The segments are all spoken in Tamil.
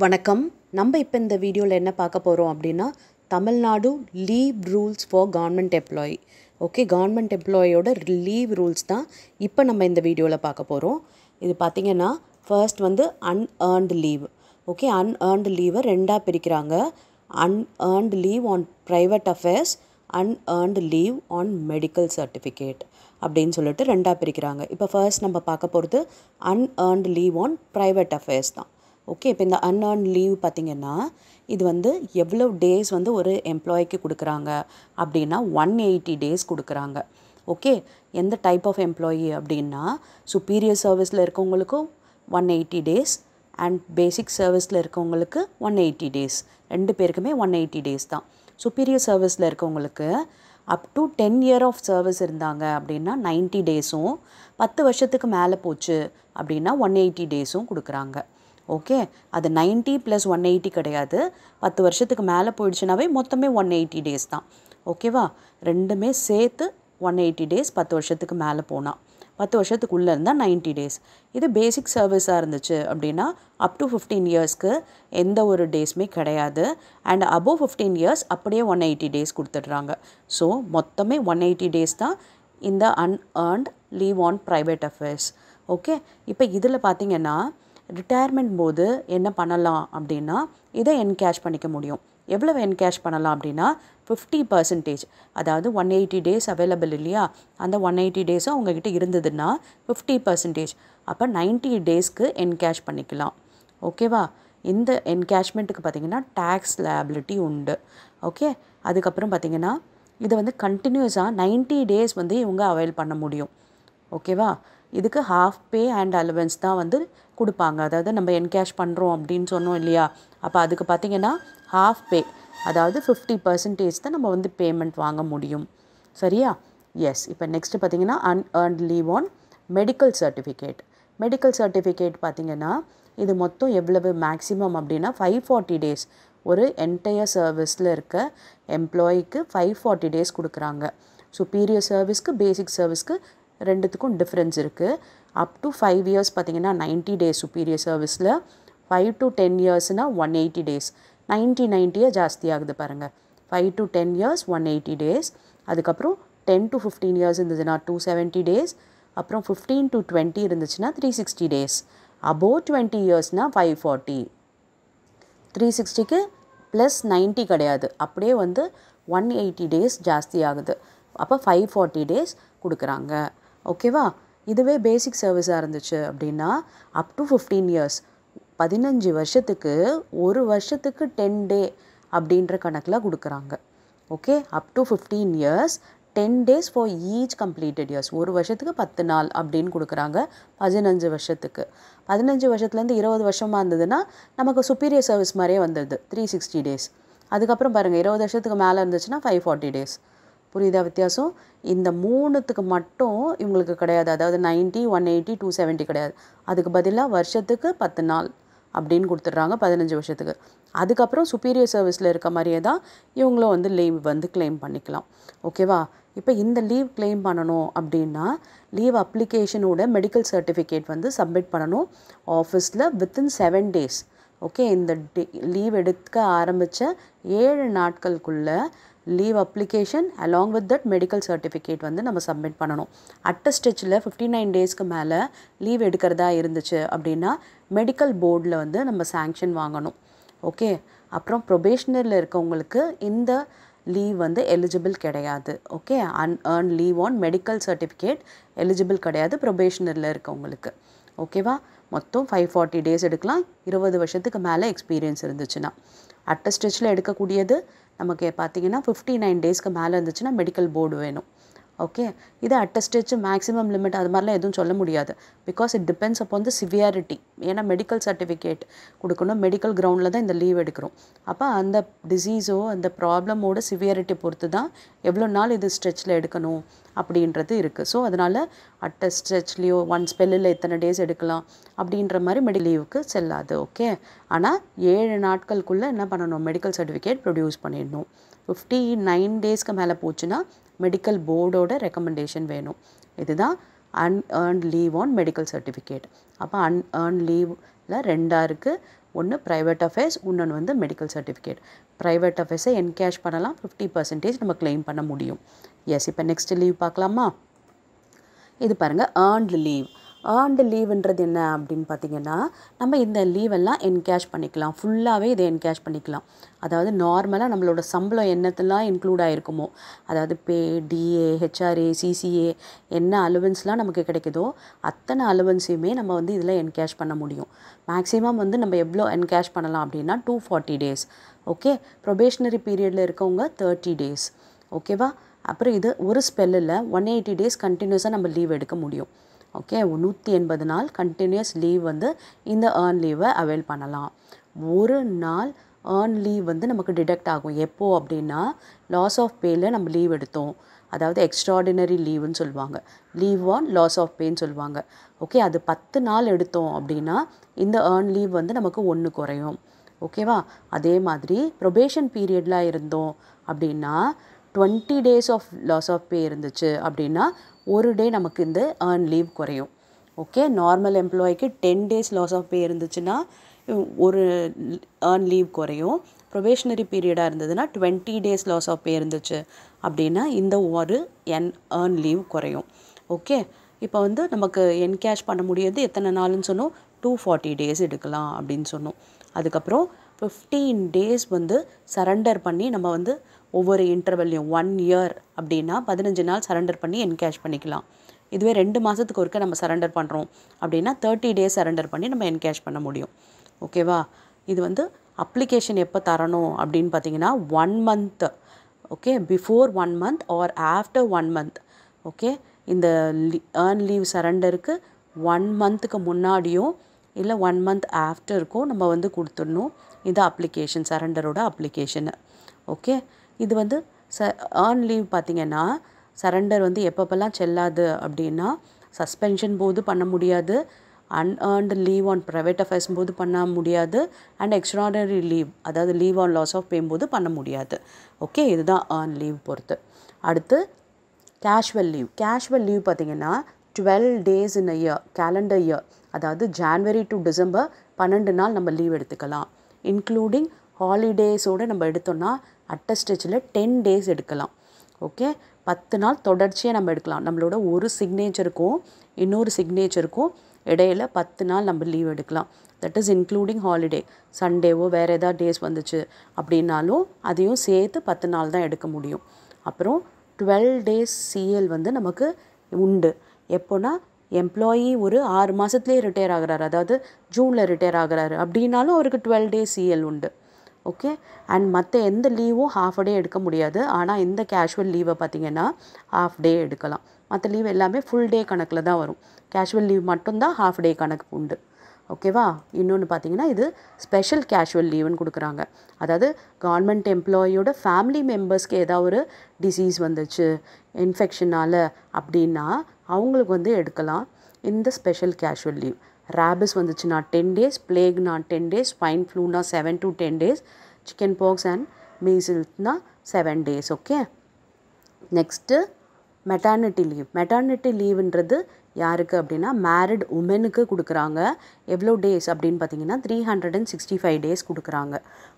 வணக்கம். நம்ம இப்போ இந்த வீடியோவில் என்ன பார்க்க போகிறோம் அப்படின்னா, Tamil Nadu leave rules for government employee. Okay, government எம்ப்ளாயோட லீவ் ரூல்ஸ் தான் இப்போ நம்ம இந்த வீடியோவில் பார்க்க போகிறோம். இது பார்த்திங்கன்னா ஃபர்ஸ்ட் வந்து அன்ஏர்ன்டு லீவ். ஓகே, அன்ஏர்ன்டு லீவை ரெண்டாக பிரிக்கிறாங்க. Unearned leave on private affairs, unearned leave on medical certificate அப்படின்னு சொல்லிட்டு ரெண்டாக பிரிக்கிறாங்க. இப்போ ஃபர்ஸ்ட் நம்ம பார்க்க போகிறது unearned leave on private affairs தான். ஓகே, இப்போ இந்த அன்ஏர்ன்டு லீவ் பார்த்திங்கன்னா இது வந்து எவ்வளோ டேஸ் வந்து ஒரு எம்ப்ளாய்க்கு கொடுக்குறாங்க அப்படின்னா 180 டேஸ் கொடுக்குறாங்க. ஓகே, எந்த டைப் ஆஃப் எம்ப்ளாயி அப்படின்னா சுப்பீரியர் சர்வீஸில் இருக்கவங்களுக்கும் 180 டேஸ் அண்ட் பேசிக் சர்வீஸில் இருக்கவங்களுக்கு 180 டேஸ், ரெண்டு பேருக்குமே 180 டேஸ் தான். சுப்பீரியர் சர்வீஸில் இருக்கவங்களுக்கு up to 10 year of service இருந்தாங்க அப்படின்னா 90 டேஸும், 10 வருஷத்துக்கு மேலே போச்சு அப்படின்னா 180 டேஸும் கொடுக்குறாங்க. ஓகே, அது 90 + 180 கிடையாது, 10 வருஷத்துக்கு மேலே போயிடுச்சுனாவே மொத்தமே 180 டேஸ் தான். ஓகேவா, ரெண்டுமே சேர்த்து 180 டேஸ் 10 வருஷத்துக்கு மேலே போனால், 10 வருஷத்துக்குள்ளே இருந்தால் 90 டேஸ். இது பேசிக் சர்வீஸாக இருந்துச்சு அப்படின்னா அப் டு 15 இயர்ஸ்க்கு எந்த ஒரு டேஸுமே கிடையாது. அண்ட் அபோவ் 15 இயர்ஸ் அப்படியே 180 டேஸ் கொடுத்துட்றாங்க. ஸோ மொத்தமே 180 டேஸ் தான் இந்த unearned leave on private affairs. Okay, இப்போ இதில் பார்த்திங்கன்னா ரிட்டையர்மெண்ட் போது என்ன பண்ணலாம் அப்படின்னா இதை என்கேஷ் பண்ணிக்க முடியும். எவ்வளவு என்கேஷ் பண்ணலாம் அப்படின்னா 50%. அதாவது 180 டேஸ் அவைலபிள் இல்லையா, அந்த 180 டேஸும் அவங்கக்கிட்ட இருந்ததுன்னா 50%, அப்போ 90 டேஸ்க்கு என்கேஷ் பண்ணிக்கலாம். ஓகேவா, இந்த என்கேஷ்மெண்ட்டுக்கு பார்த்திங்கன்னா டேக்ஸ் லையபிலிட்டி உண்டு. ஓகே, அதுக்கப்புறம் பார்த்திங்கன்னா இதை வந்து கண்டினியூஸாக 90 டேஸ் வந்து இவங்க அவைல் பண்ண முடியும். ஓகேவா, இதுக்கு ஹாஃப் பே அண்ட் அலவன்ஸ் தான் வந்து கொடுப்பாங்க. அதாவது நம்ம என்கேஷ் பண்ணுறோம் அப்படின்னு சொன்னோம் இல்லையா, அப்போ அதுக்கு பார்த்திங்கன்னா ஹாஃப் பே, அதாவது 50% தான் நம்ம வந்து பேமெண்ட் வாங்க முடியும். சரியா? எஸ். இப்போ நெக்ஸ்ட்டு பார்த்திங்கன்னா unearned leave on medical certificate. Medical certificate பார்த்திங்கன்னா இது மொத்தம் எவ்வளவு மேக்ஸிமம் அப்படின்னா 540 டேஸ். ஒரு என்டையர் சர்வீஸில் இருக்க எம்ப்ளாயிக்கு 540 டேஸ் கொடுக்குறாங்க. சுப்பீரியர் சர்வீஸ்க்கு பேசிக் சர்வீஸ்க்கு ரெண்டுத்துக்கும் டிஃப்ரென்ஸ் இருக்குது. அப் டு 5 இயர்ஸ் பார்த்திங்கன்னா 90 டேஸ் சுப்பீரியர் சர்வீஸில், 5 to 10 இயர்ஸ்னால் 180 டேஸ். 90 ஜாஸ்தியாகுது பாருங்கள். 5 to 10 இயர்ஸ் 180 டேஸ், அதுக்கப்புறம் 10 to 15 இயர்ஸ் இருந்ததுன்னா 270 டேஸ், அப்புறம் 15 to 20 இருந்துச்சுன்னா 360 டேஸ், அபோவ் 20 இயர்ஸ்னால் 540. 360க்கு ப்ளஸ் 90 கிடையாது, அப்படியே வந்து 180 டேஸ் ஜாஸ்தி ஆகுது. அப்போ 540 டேஸ் கொடுக்குறாங்க. ஓகேவா, இதுவே பேசிக் சர்வீஸாக இருந்துச்சு அப்படின்னா அப் டு 15 இயர்ஸ், 15 வருஷத்துக்கு ஒரு வருஷத்துக்கு 10 டே அப்படின்ற கணக்கில் கொடுக்குறாங்க. Okay, up to 15 years 10 days for each completed years, ஒரு வருஷத்துக்கு 10 நாள் அப்படின்னு கொடுக்குறாங்க. 15 வருஷத்துக்கு, 15 வருஷத்துலேருந்து 20 வருஷமாக இருந்ததுன்னா நமக்கு சுப்பீரியர் சர்வீஸ் மாதிரியே வந்துடுது 360 டேஸ். அதுக்கப்புறம் பாருங்கள் 20 வருஷத்துக்கு மேலே இருந்துச்சுன்னா 540 டேஸ். புரியுதா வித்தியாசம்? இந்த மூணுத்துக்கு மட்டும் இவங்களுக்கு கிடையாது, அதாவது 90, 180, 270 கிடையாது. அதுக்கு பதிலாக வருஷத்துக்கு 10 நாள் அப்படின்னு கொடுத்துட்றாங்க 15 வருஷத்துக்கு. அதுக்கப்புறம் சுப்பீரியர் சர்வீஸில் இருக்க மாதிரியே தான் இவங்களும் வந்து லீவ் வந்து கிளைம் பண்ணிக்கலாம். ஓகேவா, இப்போ இந்த லீவ் கிளைம் பண்ணணும் அப்படின்னா லீவ் அப்ளிகேஷனோட மெடிக்கல் சர்டிஃபிகேட் வந்து சப்மிட் பண்ணணும் ஆஃபீஸில் வித்தின் 7 டேஸ். ஓகே, இந்த லீவ் எடுக்க ஆரம்பித்த 7 நாட்களுக்குள்ளே leave application along with that medical certificate வந்து நம்ம சப்மிட் பண்ணணும். அட் ஸ்டெச்சில் 59 டேஸ்க்கு மேலே லீவ் எடுக்கிறதா இருந்துச்சு அப்படின்னா மெடிக்கல் போர்டில் வந்து நம்ம சாங்ஷன் வாங்கணும். ஓகே, அப்புறம் ப்ரொபேஷனரில் இருக்கவங்களுக்கு இந்த லீவ் வந்து எலிஜிபிள் கிடையாது. Okay, unearned leave on medical certificate eligible கிடையாது ப்ரொபேஷனரில் இருக்கவங்களுக்கு. ஓகேவா, மொத்தம் 540 டேஸ் எடுக்கலாம் 20 வருஷத்துக்கு மேலே எக்ஸ்பீரியன்ஸ் இருந்துச்சுன்னா. அட் ஸ்டெச்சில் எடுக்கக்கூடியது நமக்கு பார்த்திங்கன்னா 59 டேஸ்க்கு மேலே இருந்துச்சுன்னா மெடிக்கல் போர்டு வேணும். ஓகே, இது அட் ஸ்டெச் மேக்ஸிமம் லிமிட் அது மாதிரிலாம் எதுவும் சொல்ல முடியாது. Because it depends upon the severity. ஏன்னா மெடிக்கல் சர்டிஃபிகேட் கொடுக்கணும், மெடிக்கல் கிரவுண்டில் தான் இந்த லீவ் எடுக்கிறோம். அப்போ அந்த டிசீஸோ அந்த ப்ராப்ளமோட சிவியாரிட்டி பொறுத்து தான் எவ்வளோ நாள் இது ஸ்ட்ரெச்சில் எடுக்கணும் அப்படின்றது இருக்குது. ஸோ அதனால் அட் ஸ்ட்ரெச்லேயோ 1 ஸ்பெல்லில் எத்தனை டேஸ் எடுக்கலாம் அப்படின்ற மாதிரி லீவுக்கு செல்லாது. ஓகே, ஆனால் 7 நாட்களுக்குள்ளே என்ன பண்ணணும், மெடிக்கல் சர்டிஃபிகேட் ப்ரொடியூஸ் பண்ணிடணும். 59 டேஸ்க்கு மேலே போச்சுன்னா மெடிக்கல் போர்டோட ரெக்கமெண்டேஷன் வேணும். இதுதான் unearned leave on medical certificate. அப்போ unearned leave இல்லை ரெண்டாக இருக்குது. ஒன்று ப்ரைவேட் அஃபேர்ஸ், இன்னொன்று வந்து மெடிக்கல் சர்டிஃபிகேட். ப்ரைவேட் அஃபேர்ஸை என்கேஷ் பண்ணலாம், 50% நம்ம கிளைம் பண்ண முடியும். எஸ், இப்போ நெக்ஸ்ட் லீவ் பார்க்கலாமா? இது பாருங்கள், ஏர்ன்டு லீவ். ஏர்ன்டு லீவுன்றது என்ன அப்படின்னு பார்த்தீங்கன்னா, நம்ம இந்த லீவெல்லாம் என்கேஷ் பண்ணிக்கலாம், ஃபுல்லாகவே இதை என்கேஷ் பண்ணிக்கலாம். அதாவது நார்மலாக நம்மளோட சம்பளம் என்னத்தெல்லாம் இன்க்ளூட் ஆகிருக்குமோ, அதாவது பே, டிஏ, ஹெச்ஆர்ஏ, சிசிஏ, என்ன அலவன்ஸ்லாம் நமக்கு கிடைக்குதோ அத்தனை அலவன்ஸையுமே நம்ம வந்து இதில் என்கேஷ் பண்ண முடியும். மேக்ஸிமம் வந்து நம்ம எவ்வளோ என்கேஷ் பண்ணலாம் அப்படின்னா 240 டேஸ். ஓகே, ப்ரொபேஷனரி பீரியடில் இருக்கவங்க 30 டேஸ். ஓகேவா? அப்புறம் இது ஒரு ஸ்பெல்லில் 180 டேஸ் கண்டினியூஸாக நம்ம லீவ் எடுக்க முடியும். ஓகே, 180 நாள் கண்டினியூஸ் லீவ் வந்து இந்த ஏர்ன் லீவை அவைல் பண்ணலாம். ஒரு நாள் ஏர்ன் லீவ் வந்து நமக்கு டிடெக்ட் ஆகும். எப்போது அப்படின்னா லாஸ் ஆஃப் பேயில் நம்ம லீவ் எடுத்தோம், அதாவது எக்ஸ்ட்ராடினரி லீவுன்னு சொல்லுவாங்க, லீவ் ஆன் லாஸ் ஆஃப் பேன்னு சொல்லுவாங்க. ஓகே, அது 10 நாள் எடுத்தோம் அப்படின்னா இந்த ஏர்ன் லீவ் வந்து நமக்கு 1 குறையும். ஓகேவா? அதே மாதிரி ப்ரொபேஷன் பீரியடில் இருந்தோம் அப்படின்னா 20 days of loss of pay இருந்துச்சு அப்படின்னா ஒரு டே நமக்கு இந்த ஏர்ன் லீவ் குறையும். ஓகே, நார்மல் எம்ப்ளாய்க்கு 10 டேஸ் லாஸ் ஆஃப் பே இருந்துச்சுன்னா ஒரு ஏர்ன் லீவ் குறையும். ப்ரொபேஷனரி பீரியடாக இருந்ததுன்னா 20 டேஸ் லாஸ் ஆஃப் பே இருந்துச்சு அப்படின்னா இந்த ஒரு ஏர்ன் லீவ் குறையும். ஓகே, இப்போ வந்து நமக்கு என்கேஷ் பண்ண முடியாது எத்தனை நாள்னு சொன்னோம், 240 டேஸ் எடுக்கலாம் அப்படின்னு சொன்னோம். அதுக்கப்புறம் 15 டேஸ் வந்து சரண்டர் பண்ணி நம்ம வந்து ஒவ்வொரு இன்டர்வல்லையும் 1 இயர் அப்படின்னா 15 நாள் சரண்டர் பண்ணி என்கேஷ் பண்ணிக்கலாம். இதுவே 2 மாதத்துக்கு ஒருக்க நம்ம சரண்டர் பண்ணுறோம் அப்படின்னா 30 டேஸ் சரண்டர் பண்ணி நம்ம என்கேஷ் பண்ண முடியும். ஓகேவா? இது வந்து அப்ளிகேஷன் எப்போ தரணும் அப்படின்னு பார்த்தீங்கன்னா 1 month. Okay, before 1 month or after 1 month. Okay, இந்த ஏர்ன் லீவ் சரண்டருக்கு 1 மந்த்துக்கு முன்னாடியும் இல்லை 1 மந்த் ஆஃப்டருக்கும் நம்ம வந்து கொடுத்துடணும் இந்த அப்ளிகேஷன், சரண்டரோட அப்ளிகேஷனு. ஓகே, இது வந்து ஏர்ன் லீவ் பார்த்திங்கன்னா சரண்டர் வந்து எப்பப்பெல்லாம் செல்லாது அப்படின்னா சஸ்பென்ஷன் போது பண்ண முடியாது, அன்ஏர்ன்டு லீவ் ஆன் ப்ரைவேட் அஃபேர்ஸ் போது பண்ண முடியாது, அண்ட் எக்ஸ்ட்ராடனரி லீவ் அதாவது லீவ் ஆன் லாஸ் ஆஃப் பேம் போது பண்ண முடியாது. ஓகே, இதுதான் ஏர்ன் லீவ் பொறுத்து. அடுத்து கேஷுவல் லீவ். கேஷுவல் லீவ் பார்த்திங்கன்னா 12 days in a year, calendar year, அதாவது ஜான்வரி டு டிசம்பர் 12 நாள் நம்ம லீவ் எடுத்துக்கலாம். இன்க்ளூடிங் ஹாலிடேஸோடு நம்ம எடுத்தோன்னா அட்டஸ்டேஜில் 10 டேஸ் எடுக்கலாம். ஓகே, 10 நாள் தொடர்ச்சியாக நம்ம எடுக்கலாம். நம்மளோட ஒரு சிக்னேச்சருக்கும் இன்னொரு சிக்னேச்சருக்கும் இடையில 10 நாள் நம்ம லீவ் எடுக்கலாம். That is including holiday. சண்டேவோ வேறு ஏதாவது டேஸ் வந்துச்சு அப்படின்னாலும் அதையும் சேர்த்து 10 நாள் தான் எடுக்க முடியும். அப்புறம் 12 டேஸ் சிஎல் வந்து நமக்கு உண்டு. எப்போனா எம்ப்ளாயி ஒரு 6 மாதத்துலேயே ரிட்டையர் ஆகிறாரு, அதாவது ஜூனில் ரிட்டையர் ஆகிறாரு அப்படின்னாலும் அவருக்கு 12 டேஸ் சிஎல் உண்டு. ஓகே, அண்ட் மற்ற எந்த லீவும் ஹாஃப் டே எடுக்க முடியாது. ஆனால் இந்த கேஷுவல் லீவை பார்த்திங்கன்னா ஹாஃப் டே எடுக்கலாம். மற்ற லீவ் எல்லாமே ஃபுல் டே கணக்கில் தான் வரும். கேஷுவல் லீவ் மட்டும்தான் ஹாஃப் டே கணக்கு உண்டு. ஓகேவா? இன்னொன்று பார்த்திங்கன்னா இது ஸ்பெஷல் கேஷுவல் லீவுன்னு கொடுக்குறாங்க. அதாவது கவர்மெண்ட் எம்ப்ளாயியோட ஃபேமிலி மெம்பர்ஸ்க்கு ஏதாவது ஒரு டிசீஸ் வந்துச்சு இன்ஃபெக்ஷனால் அப்படின்னா அவங்களுக்கு வந்து எடுக்கலாம் இந்த ஸ்பெஷல் கேஷுவல் லீவ். ரேபிஸ் வந்துச்சுன்னா 10 டேஸ், பிளேக்னா 10 டேஸ், ஸ்பைன் ஃப்ளூனா 7 to 10 days, chicken pox and மீசில்ஸ்னா 7 days. Okay, next maternity leave. Maternity லீவுன்றது யாருக்கு அப்படின்னா மேரிட் உமனுக்கு கொடுக்குறாங்க. எவ்வளோ டேஸ் அப்படின்னு பார்த்தீங்கன்னா 365 டேஸ் கொடுக்குறாங்க.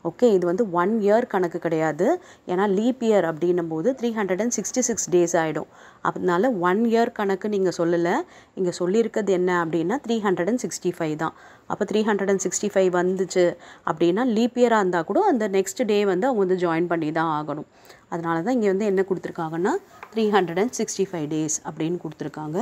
ஓகே, இது வந்து 1 இயர் கணக்கு கிடையாது. ஏன்னா லீப் இயர் அப்படின்னும் போது 366 டேஸ் ஆகிடும். அதனால 1 இயர் கணக்கு நீங்கள் சொல்லலை. இங்கே சொல்லியிருக்கிறது என்ன அப்படின்னா 365 தான். அப்போ 365 வந்துச்சு அப்படின்னா லீப் இயராக இருந்தால் கூட அந்த நெக்ஸ்ட் டே வந்து அவங்க வந்து ஜாயின் பண்ணி தான் ஆகணும். அதனால தான் இங்கே வந்து என்ன கொடுத்துருக்காங்கன்னா 365 டேஸ் அப்படின்னு கொடுத்துருக்காங்க.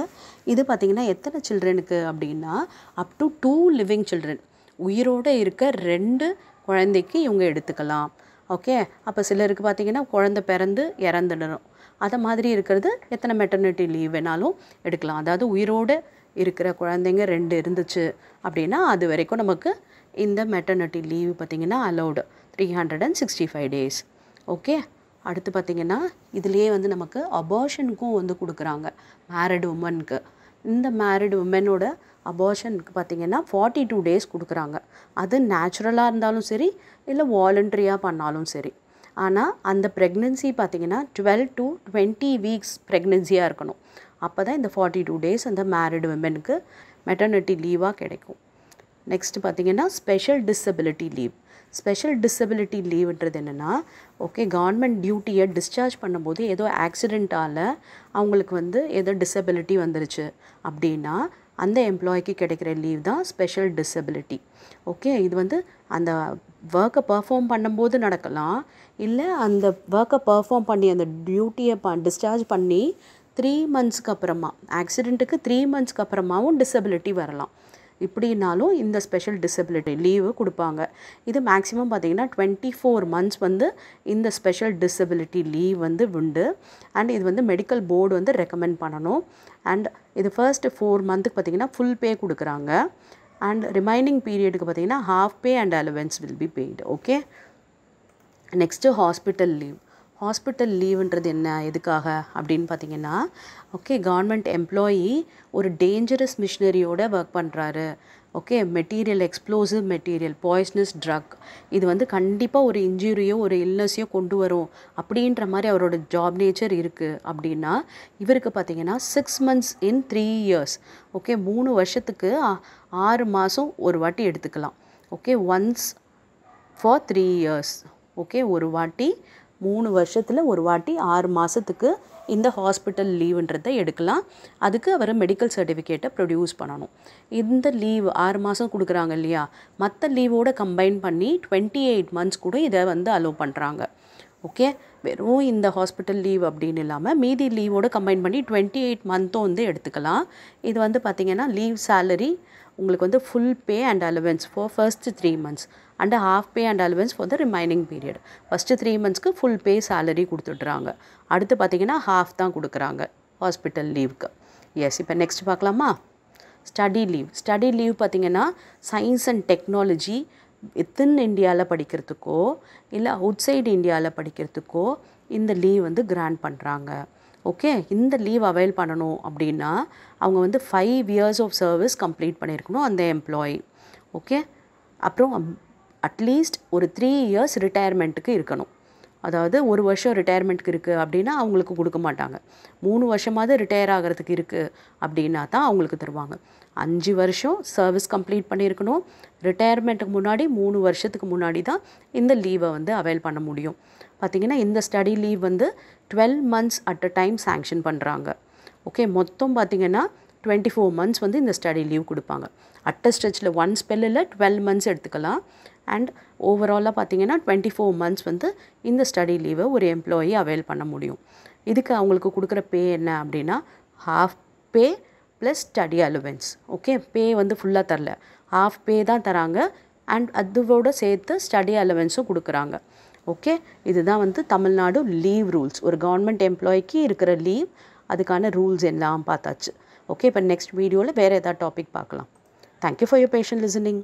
இது பார்த்திங்கன்னா எத்தனை சில்ட்ரனுக்கு அப்படின்னா அப் டு 2 லிவிங் சில்ட்ரன், உயிரோடு இருக்க 2 குழந்தைக்கு இவங்க எடுத்துக்கலாம். ஓகே, அப்போ சிலருக்கு பார்த்திங்கன்னா குழந்தை பிறந்து இறந்துடணும். அதை மாதிரி இருக்கிறது எத்தனை மெட்டர்னிட்டி லீவ் வேணாலும் எடுக்கலாம். அதாவது உயிரோடு இருக்கிற குழந்தைங்க 2 இருந்துச்சு அப்படின்னா அது வரைக்கும் நமக்கு இந்த மெட்டர்னிட்டி லீவ் பார்த்திங்கன்னா அலௌடு 365 டேஸ். ஓகே, அடுத்து பார்த்திங்கன்னா இதுலேயே வந்து நமக்கு அபார்ஷனுக்கும் வந்து கொடுக்குறாங்க மேரிடு உமனுக்கு. இந்த மேரிடு உமனோட அபார்ஷனுக்கு பார்த்திங்கன்னா 42 டேஸ் கொடுக்குறாங்க. அது நேச்சுரலாக இருந்தாலும் சரி இல்லை வாலண்ட்ரியாக பண்ணாலும் சரி. ஆனால் அந்த ப்ரெக்னென்சி பார்த்திங்கன்னா 12 to 20 வீக்ஸ் ப்ரெக்னென்சியாக இருக்கணும். அப்போ தான் இந்த 42 டேஸ் அந்த மேரிடு உமனுக்கு மெட்டர்னிட்டி லீவாக கிடைக்கும். நெக்ஸ்ட் பார்த்தீங்கன்னா special disability leave. Special disability லீவ்ன்றது என்னென்னா, ஓகே, கவர்மெண்ட் டியூட்டியை டிஸ்சார்ஜ் பண்ணும்போது ஏதோ ஆக்சிடெண்ட்டால் அவங்களுக்கு வந்து ஏதோ டிசபிலிட்டி வந்துருச்சு அப்படின்னா அந்த எம்ப்ளாய்க்கு கிடைக்கிற லீவ் தான் ஸ்பெஷல் டிசபிலிட்டி. ஓகே, இது வந்து அந்த ஒர்க்கை பர்ஃபார்ம் பண்ணும்போது நடக்கலாம், இல்லை அந்த ஒர்க்கை பர்ஃபார்ம் பண்ணி அந்த டியூட்டியை டிஸ்சார்ஜ் பண்ணி 3 monthsக்கு அப்புறமா, ஆக்சிடெண்ட்டுக்கு 3 monthsக்கு அப்புறமாவும் டிசபிலிட்டி வரலாம். இப்படினாலும் இந்த ஸ்பெஷல் டிசபிலிட்டி லீவு கொடுப்பாங்க. இது மேக்ஸிமம் பார்த்திங்கன்னா 24 months வந்து இந்த ஸ்பெஷல் டிசபிலிட்டி லீவ் வந்து உண்டு. அண்ட் இது வந்து மெடிக்கல் போர்டு வந்து ரெக்கமெண்ட் பண்ணணும். அண்ட் இது ஃபர்ஸ்ட் 4 monthக்கு பார்த்திங்கன்னா ஃபுல் பே கொடுக்குறாங்க. அண்ட் ரிமைனிங் பீரியடுக்கு பார்த்திங்கன்னா half pay and allowance will be paid. Okay, next hospital leave. Hospital லீவுன்றது என்ன, எதுக்காக அப்படின்னு பார்த்தீங்கன்னா, ஓகே, கவர்மெண்ட் எம்ப்ளாயி ஒரு டேஞ்சரஸ் மிஷினரியோட ஒர்க் பண்ணுறாரு. Okay, material, explosive material, poisonous drug, இது வந்து கண்டிப்பாக ஒரு இன்ஜுரியோ ஒரு இல்னஸையோ கொண்டு வரும் அப்படின்ற மாதிரி அவரோட ஜாப் நேச்சர் இருக்குது அப்படின்னா இவருக்கு பார்த்திங்கன்னா 6 months in 3 years. ஓகே, 3 வருஷத்துக்கு 6 மாதம் ஒரு வாட்டி எடுத்துக்கலாம். Okay, once for 3 years. Okay, ஒரு வாட்டி 3 வருஷத்தில் ஒரு வாட்டி 6 மாதத்துக்கு இந்த ஹாஸ்பிட்டல் லீவுன்றதை எடுக்கலாம். அதுக்கு அவர் மெடிக்கல் சர்டிஃபிகேட்டை ப்ரொடியூஸ் பண்ணணும். இந்த லீவ் 6 மாதம் கொடுக்குறாங்க இல்லையா, மற்ற லீவோடு கம்பைன் பண்ணி 28 months கூட இதை வந்து அலோவ் பண்ணுறாங்க. ஓகே, வெறும் இந்த ஹாஸ்பிட்டல் லீவ் அப்படின்னு இல்லாமல் மீதி லீவோடு கம்பைன் பண்ணி 28 months வந்து எடுத்துக்கலாம். இது வந்து பார்த்திங்கன்னா லீவ் சேலரி உங்களுக்கு வந்து full pay and allowance for first 3 months and half pay and allowance for the remaining period. First 3 monthsக்கு ஃபுல் பே சேலரி கொடுத்துட்றாங்க. அடுத்து பார்த்திங்கன்னா ஹாஃப் தான் கொடுக்குறாங்க ஹாஸ்பிட்டல் லீவுக்கு. எஸ், இப்போ நெக்ஸ்ட் பார்க்கலாமா? Study leave. ஸ்டடி லீவ் பார்த்திங்கன்னா சயின்ஸ் அண்ட் டெக்னாலஜி வித்தின் இந்தியாவில் படிக்கிறதுக்கோ இல்லை அவுட் சைடு இந்தியாவில் படிக்கிறதுக்கோ இந்த லீவ் வந்து கிராண்ட் பண்ணுறாங்க. ஓகே, இந்த லீவ் அவைல் பண்ணணும் அப்படின்னா அவங்க வந்து 5 years ஆஃப் சர்வீஸ் கம்ப்ளீட் பண்ணியிருக்கணும் அந்த எம்ப்ளாயி. ஓகே, அப்புறம் அட்லீஸ்ட் ஒரு 3 years ரிட்டையர்மெண்ட்டுக்கு இருக்கணும். அதாவது 1 வருஷம் ரிட்டையர்மெண்ட்டுக்கு இருக்குது அப்படின்னா அவங்களுக்கு கொடுக்க மாட்டாங்க. 3 வருஷமாவது ரிட்டையர் ஆகிறதுக்கு இருக்குது அப்படின்னா தான் அவங்களுக்கு தருவாங்க. 5 வருஷம் சர்வீஸ் கம்ப்ளீட் பண்ணியிருக்கணும். ரிட்டையர்மெண்ட்டுக்கு முன்னாடி 3 வருஷத்துக்கு முன்னாடி தான் இந்த லீவை வந்து அவைல் பண்ண முடியும். பார்த்திங்கன்னா இந்த ஸ்டடி லீவ் வந்து 12 months at a time sanction பண்ணுறாங்க. ஓகே, மொத்தம் பார்த்திங்கன்னா 24 months வந்து இந்த ஸ்டடி லீவ் கொடுப்பாங்க. அட்ட ஸ்ட்ரெச்சில் 1 ஸ்பெல்லில் 12 months எடுத்துக்கலாம். அண்ட் ஓவராலாக பார்த்திங்கன்னா 24 months வந்து இந்த ஸ்டடி லீவை ஒரு எம்ப்ளாயி அவைல் பண்ண முடியும். இதுக்கு அவங்களுக்கு கொடுக்குற பே என்ன அப்படின்னா half pay plus study allowance. Okay, pay வந்து ஃபுல்லாக தரல, ஹாஃப் பே தான் தராங்க. அண்ட் அதோட சேர்த்து ஸ்டடி அலவன்ஸும் கொடுக்குறாங்க. ஓகே, இதுதான் வந்து தமிழ்நாடு லீவ் ரூல்ஸ். ஒரு கவர்மெண்ட் எம்ப்ளாய்க்கு இருக்கிற லீவ், அதுக்கான ரூல்ஸ் எல்லாம் பார்த்தாச்சு. ஓகே, இப்போ நெக்ஸ்ட் வீடியோவில் வேறு ஏதாவது டாபிக் பார்க்கலாம். Thank you for your patient listening.